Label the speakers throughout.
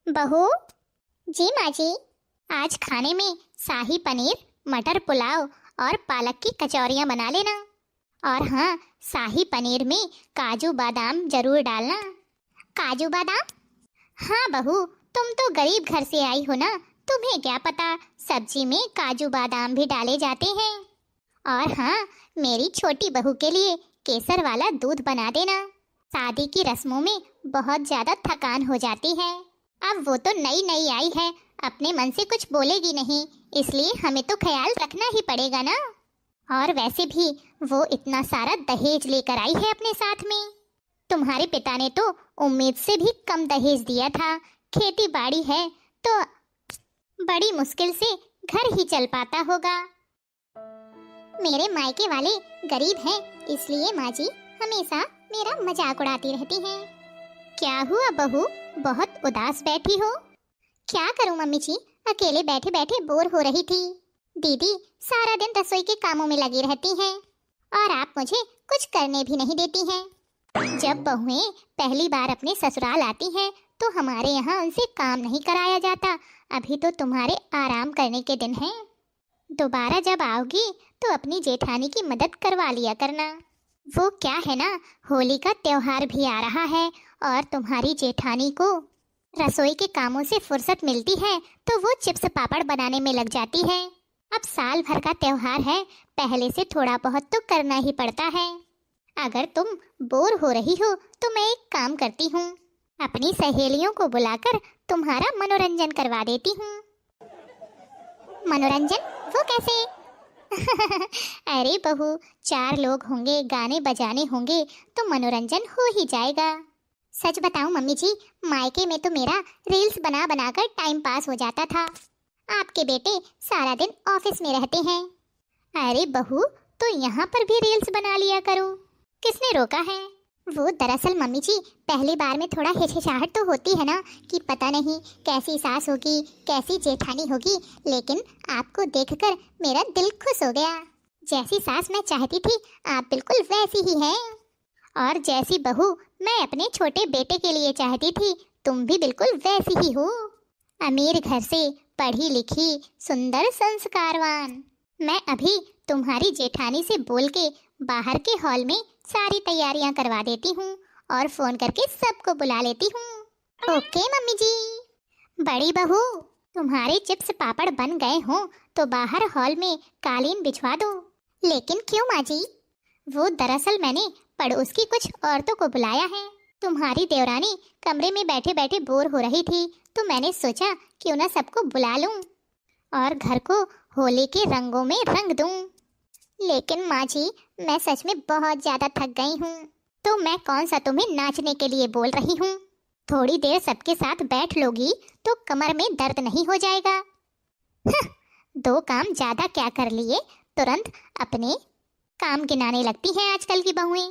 Speaker 1: बहू जी, माँ जी, आज खाने में शाही पनीर, मटर पुलाव और पालक की कचौरियाँ बना लेना। और हाँ, शाही पनीर में काजू बादाम जरूर डालना। काजू बादाम? हाँ बहू, तुम तो गरीब घर से आई हो ना, तुम्हें क्या पता सब्जी में काजू बादाम भी डाले जाते हैं। और हाँ, मेरी छोटी बहू के लिए केसर वाला दूध बना देना। शादी की रस्मों में बहुत ज्यादा थकान हो जाती है। अब वो तो नई नई आई है, अपने मन से कुछ बोलेगी नहीं, इसलिए हमें तो ख्याल रखना ही पड़ेगा ना। और वैसे भी वो इतना सारा दहेज लेकर आई है अपने साथ में। तुम्हारे पिता ने तो उम्मीद से भी कम दहेज दिया था। खेती बाड़ी है तो बड़ी मुश्किल से घर ही चल पाता होगा। मेरे मायके वाले गरीब हैं, इसलिए माँ जी हमेशा मेरा मजाक उड़ाती रहती हैं। क्या हुआ बहू, बहुत उदास बैठी हो? क्या करूं मम्मी जी, अकेले बैठे बैठे बोर हो रही थी। दीदी सारा दिन रसोई के कामों में लगी रहती हैं और आप मुझे कुछ करने भी नहीं देती हैं। जब बहुएं पहली बार अपने ससुराल आती हैं तो हमारे यहाँ उनसे काम नहीं कराया जाता। अभी तो तुम्हारे आराम करने के दिन हैं। दोबारा जब आओगी तो अपनी जेठानी की मदद करवा लिया करना। वो क्या है ना, होली का त्योहार भी आ रहा है और तुम्हारी जेठानी को रसोई के कामों से फुर्सत मिलती है तो वो चिप्स पापड़ बनाने में लग जाती है। अब साल भर का त्योहार है, पहले से थोड़ा बहुत तो करना ही पड़ता है। अगर तुम बोर हो रही हो तो मैं एक काम करती हूँ, अपनी सहेलियों को बुलाकर तुम्हारा मनोरंजन करवा देती हूँ। मनोरंजन? वो कैसे? अरे बहू, 4 लोग होंगे, गाने बजाने होंगे तो मनोरंजन हो ही जाएगा। सच बताऊं मम्मी जी, मायके में तो मेरा रील्स बना बनाकर टाइम पास हो जाता था। आपके बेटे सारा दिन ऑफिस में रहते हैं। अरे बहू, तो यहाँ पर भी रील्स बना लिया करो, किसने रोका है? वो दरअसल मम्मी जी, पहली बार में थोड़ा हिचकिचाहट तो होती है ना कि पता नहीं कैसी सास होगी, कैसी जेठानी होगी, लेकिन आपको देखकर मेरा दिल खुश हो गया। जैसी सास मैं चाहती थी आप बिल्कुल वैसी ही हैं, और जैसी बहू मैं अपने छोटे बेटे के लिए चाहती थी तुम भी बिल्कुल वैसी ही हो। अमीर घर से, पढ़ी लिखी, सुंदर, संस्कारवान। मैं अभी तुम्हारी जेठानी से बोल के बाहर के हॉल में सारी तैयारियां करवा देती हूँ और फोन करके सबको बुला लेती हूँ। ओके मम्मी जी। बड़ी बहू, तुम्हारे चिप्स पापड़ बन गए हों तो बाहर हॉल में कालीन बिछवा दो। लेकिन क्यों माँ जी? वो दरअसल मैंने पड़ोस की कुछ औरतों को बुलाया है। तुम्हारी देवरानी कमरे में बैठे बैठे बोर हो रही थी तो मैंने सोचा क्यों ना सबको बुला लूं और घर को होली के रंगों में रंग दूं। लेकिन माँ जी, मैं सच में बहुत ज्यादा थक गई हूँ, तो मैं कौन सा तुम्हें नाचने के लिए बोल रही हूँ। थोड़ी देर सबके साथ बैठ लोगी तो कमर में दर्द नहीं हो जाएगा। 2 काम ज्यादा क्या कर लिए, तुरंत अपने काम गिनाने लगती हैं आजकल की बहुएं।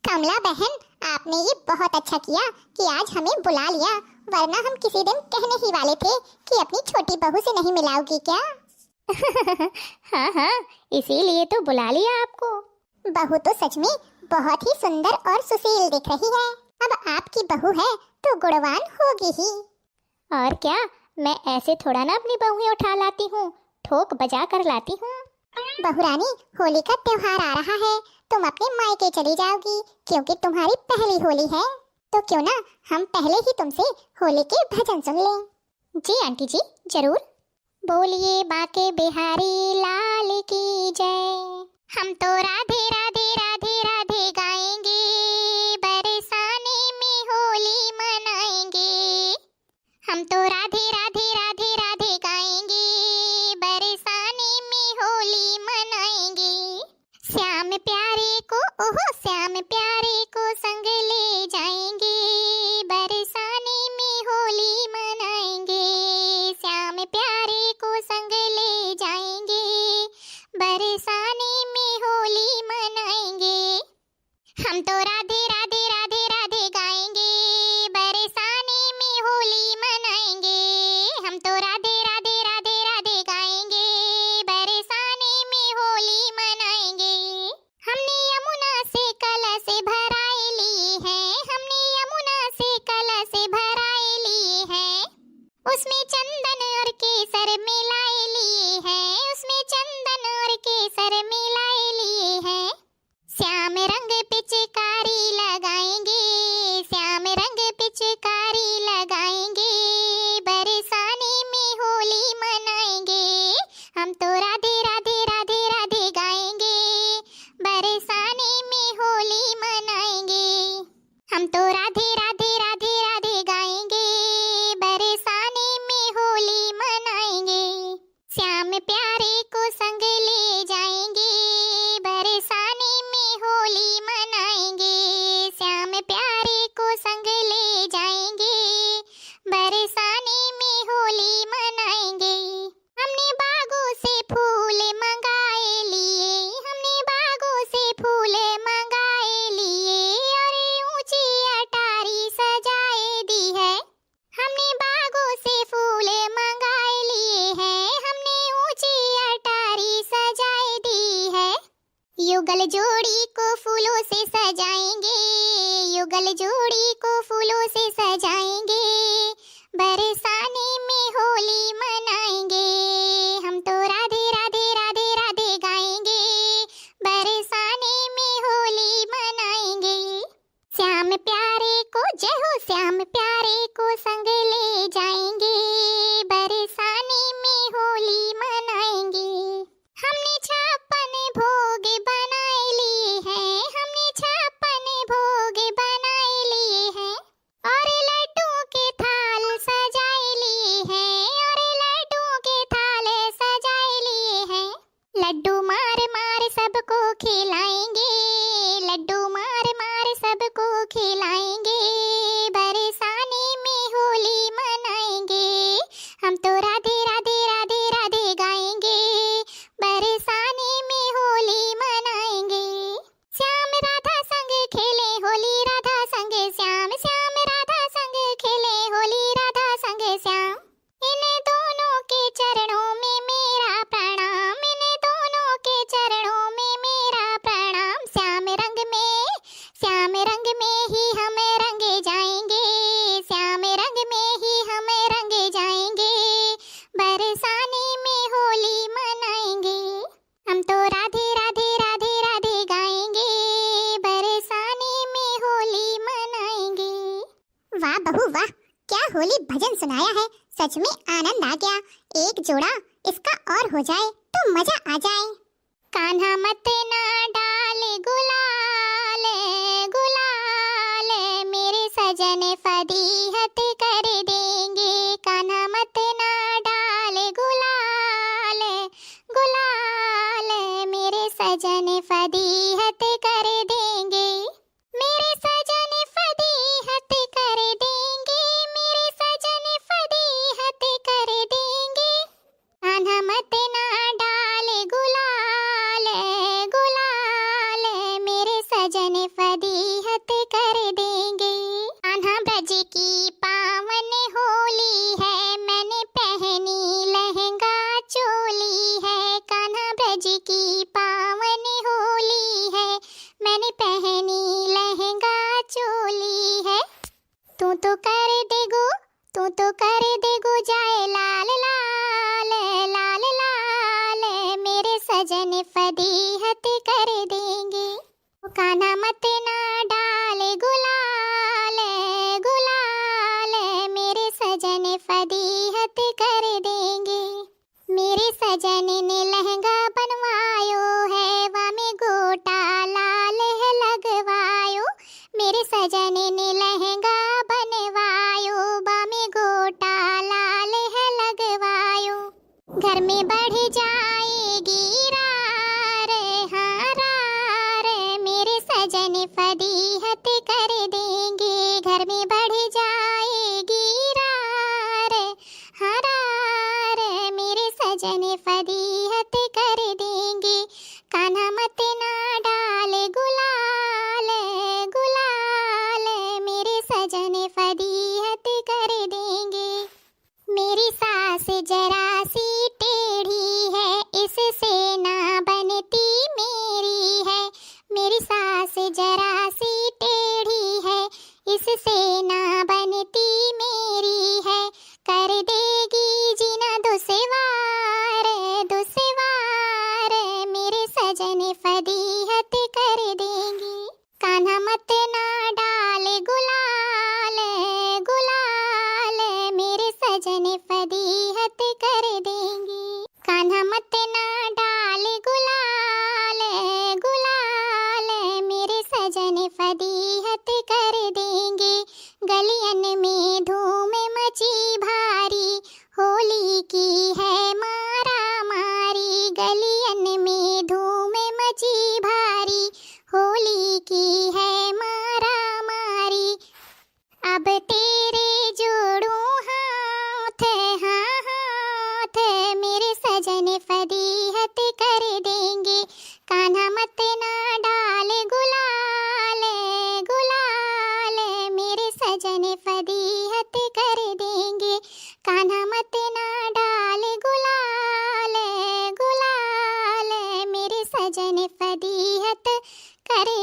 Speaker 1: कमला बहन, आपने ये बहुत अच्छा किया कि आज हमें बुला लिया, वरना हम किसी दिन कहने ही वाले थे कि अपनी छोटी बहू से नहीं मिलाओगी क्या। हाँ हाँ, इसीलिए तो बुला लिया आपको। बहू तो सच में बहुत ही सुंदर और सुशील दिख रही है। अब आपकी बहू है तो गुणवान होगी ही। और क्या, मैं ऐसे थोड़ा ना अपनी बहुएं उठा लाती हूँ, ठोक बजा कर लाती हूँ। बहू रानी, होली का त्योहार आ रहा है, तुम अपने मायके चली जाओगी क्योंकि तुम्हारी पहली होली है। तो क्यों ना हम पहले ही तुमसे होली के भजन सुन लें। जी आंटी जी, जरूर। बोलिए बाके बिहारी लाल की जय। हम तो राधे राधे राधे राधे गाएंगे, बरसाने में होली मनाएंगे। हम तो राधे राधे राधे राधे गाएंगे, बरसाने में होली मनाएंगे। श्याम प्यारे को, ओहो श्याम प्यारे को संग ले जाएंगे, बरसाने में होली मनाएंगे। श्याम प्यारे को संग ले जाएंगे, बरसाने में होली मनाएंगे। हम तो राधे राधे राधे राधे गाएंगे, बरसाने में होली मनाएंगे। केसर मिलाए लिए हैं, उसमें चंदन और केसर मिलाए लिए हैं। श्याम रंग पिचकारी लगाएंगे, श्याम रंग पिचकारी लगाएंगे, बरसाने में होली मनाएंगे। हम तो राधे राधे राधे राधे गाएंगे, बरसाने में होली मनाएंगे। हम तो राधे राधे राधे राधे गाएंगे, बरसाने में होली मनाएंगे। श्याम प्यारे को संग ले जाएंगे, बरसाने में होली मनाएंगे। श्याम प्यारे को संग ले जाएंगे, बरसाने में होली मनाएंगे। हमने बागों से फूल मंगाए लिए, हमने बागों से फूल मंगाए लिए, और ऊंची अटारी सजाए दी है। हमने बागों से फूल मंगाए लिए हैं, हमने ऊंची अटारी सजाए दी है। युगल जोड़ी को फूलों से सजाएंगे, युगल जोड़ी को फूलों से सजाएंगे, बरसाने में होली मनाएंगे। हम तो राधे राधे राधे राधे गाएंगे, बरसाने में होली मनाएंगे। श्याम प्यारे को जय हो, श्याम प्यारे को संग ले जाएंगे, बरसाने में होली मनाएंगे। हमने 56 भोग बनाए लिए हैं, हमने 56 भोग बनाए लिए हैं, और लड्डू के थाल सजाए लिए हैं, और लड्डू के थाल सजाए लिए हैं। लड्डू मार मार सबको खिलाएंगे, लड्डू मार मार सबको खिलाएंगे, बरसाने में होली मनाएंगे। हम तो राधे राधे राधे राधे गाएंगे, बरसाने में होली मनाएंगे। श्याम राधा संग खेले होली, राधा संग श्याम, श्याम राधा संग खेले होली, राधा संग श्याम। इन दोनों के चरणों में मेरा प्रणाम, इन दोनों के चरणों में मेरा प्रणाम। श्याम रंग में, श्याम रंग में ही हम रंगे जाएंगे, श्याम रंग में ही हम रंगे जाएंगे, बरसाने में होली मनाएंगे। हम तो राधे राधे राधे राधे गाएंगे, बरसाने में होली मनाएंगे। वाह बहू वाह, क्या होली भजन सुनाया है, सच में आनंद आ गया। एक जोड़ा इसका और हो जाए तो मजा आ जाए। कान्हा मत ना डाल गुलाल, गुलाल मेरे सजन फदीहत कर देंगे। कान्हा मत ना डाल गुलाल, गुलाल मेरे सजन फदीहत कर देंगे, मेरे सजन फदीहत कर देंगे, मेरे सजन फदीहत कर देंगे। कान्हा मत ना डाल गुलाल, गुलाल मेरे सजन फदीहत कर देंगे। कान्हा ब्रज की पावन होली है, मैंने पहनी लहंगा चोली है। कान्हा ब्रज की पावन होली है, मैंने पहनी लहंगा चोली है। तू तो कर देगो, तू तो कर देगो जाए लाल लाल, लाल लाल मेरे सजन फदीहत कर देंगे। कान्हा मत ना डाल गुलाल, गुलाल मेरे सजन फदीहत कर देंगे। मेरे सजन ने लहंगा बनवायो है, वामे गोटा लाल है लगवायो। मेरे सजन ने लहंगा बनवायो, वामे गोटा लाल है लगवायो। घर में बढ़ जाएगी रार, हाँ रार मेरे सजन फदीहत कर देंगे। घर में बढ़ जाएगी रार, हाँ रार मेरे सजन फदीहत कर देंगे। कान्हा मत ना डाल गुलाल, गुलाल मेरे सजन फदीहत कर देंगे। मेरी सास जरा सी टेढ़ी है, इससे ना बनती मेरी है। मेरी सास जरा सी टेढ़ी है, इससे ना बनती मेरी है। कर देगी जीना दुश्मन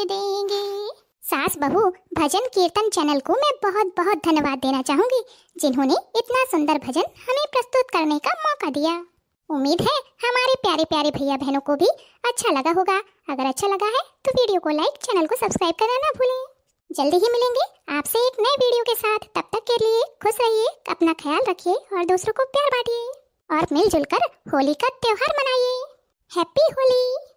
Speaker 1: देंगे। सास बहू भजन कीर्तन चैनल को मैं बहुत बहुत धन्यवाद देना चाहूंगी, जिन्होंने इतना सुंदर भजन हमें प्रस्तुत करने का मौका दिया। उम्मीद है हमारे प्यारे प्यारे भैया बहनों को भी अच्छा लगा होगा। अगर अच्छा लगा है तो वीडियो को लाइक, चैनल को सब्सक्राइब करना ना भूलें। जल्दी ही मिलेंगे आपसे एक नए वीडियो के साथ। तब तक के लिए खुश रहिए, अपना ख्याल रखिए और दूसरों को प्यार बांटिए और मिलजुल कर होली का त्योहार मनाइए। हैप्पी होली।